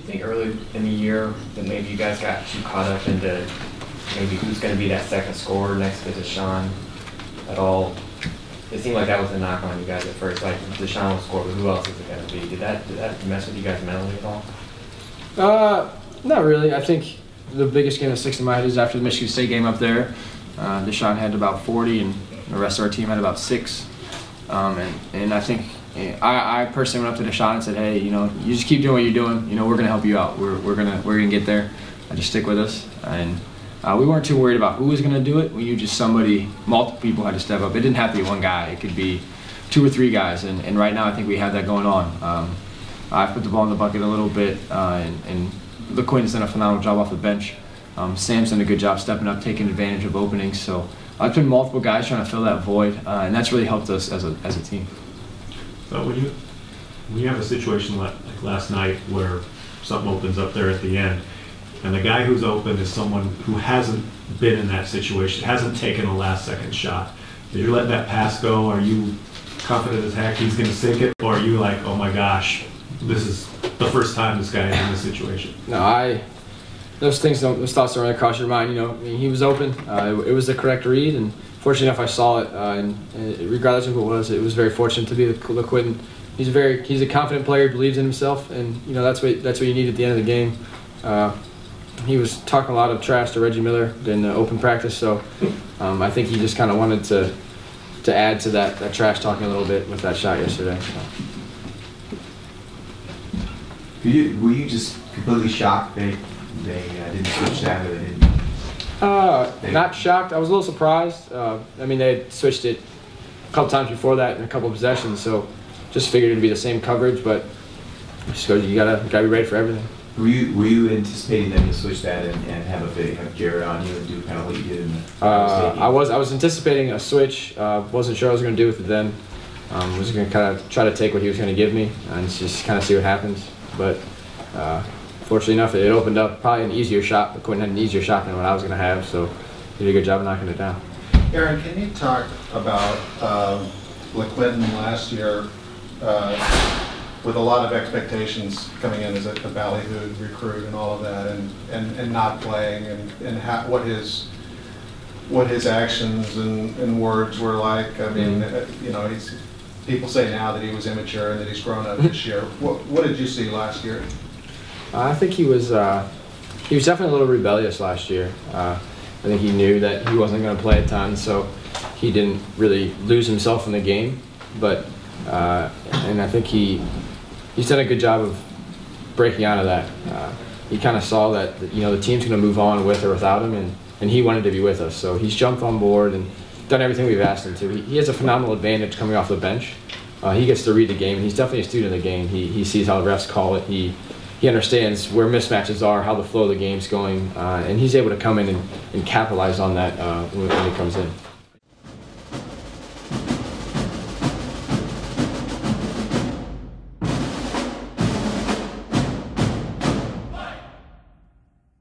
think early in the year that maybe you guys got too caught up into maybe who's going to be that second scorer next to Deshaun at all? It seemed like that was a knock on you guys at first. Like Deshaun will score, but who else is it going to be? Did that mess with you guys mentally at all? Not really. I think the biggest game that sticks in my head is after the Michigan State game up there. Deshaun had about 40, and the rest of our team had about 6. And I think I personally went up to Deshaun and said, "Hey, you just keep doing what you're doing. We're gonna help you out. We're gonna get there. Just stick with us." And we weren't too worried about who was gonna do it. We knew just multiple people had to step up. It didn't have to be one guy. It could be 2 or 3 guys. And right now, I think we have that going on. I put the ball in the bucket a little bit, and LeQuinn's done a phenomenal job off the bench. Sam's done a good job stepping up, taking advantage of openings. So I've been multiple guys trying to fill that void, and that's really helped us as a team. So when you have a situation like last night where something opens up there at the end, and the guy who's open is someone who hasn't been in that situation, hasn't taken a last-second shot, did you let that pass go? Are you confident as heck he's going to sink it, or are you like, oh my gosh, this is the first time this guy is in this situation? No, those thoughts don't really cross your mind. He was open. It was the correct read, and fortunately enough, I saw it. And regardless of who it was very fortunate to be LeQuinn. He's a confident player. He believes in himself, and that's what you need at the end of the game. He was talking a lot of trash to Reggie Miller in open practice, so I think he just kind of wanted to add to that trash talking a little bit with that shot yesterday. Were you just completely shocked they didn't switch that, or they didn't? Not shocked. I was a little surprised. They had switched it a couple times before that in a couple of possessions, so just figured it'd be the same coverage. But just you gotta be ready for everything. Were you anticipating them to switch that and have Jared on you and do kind of what you did in the I was anticipating a switch. Wasn't sure what I was going to do with it then. Was going to kind of try to take what he was going to give me and just kind of see what happens. But fortunately enough, it opened up probably an easier shot. But Quinn had an easier shot than what I was going to have, so he did a good job of knocking it down. Aaron, can you talk about LeQuinn last year with a lot of expectations coming in as a ballyhooed recruit and all of that, and not playing, and what his actions and words were like? I mean, people say now that he was immature and that he's grown up this year. What did you see last year? I think he was definitely a little rebellious last year. I think he knew that he wasn't going to play a ton, so he didn't really lose himself in the game. But and I think he's done a good job of breaking out of that. He kind of saw that the team's going to move on with or without him, and he wanted to be with us. So he's jumped on board and done everything we've asked him to. He has a phenomenal advantage coming off the bench. He gets to read the game, and he's definitely a student of the game. He sees how the refs call it. He understands where mismatches are, how the flow of the game's going, and he's able to come in and capitalize on that when he comes in.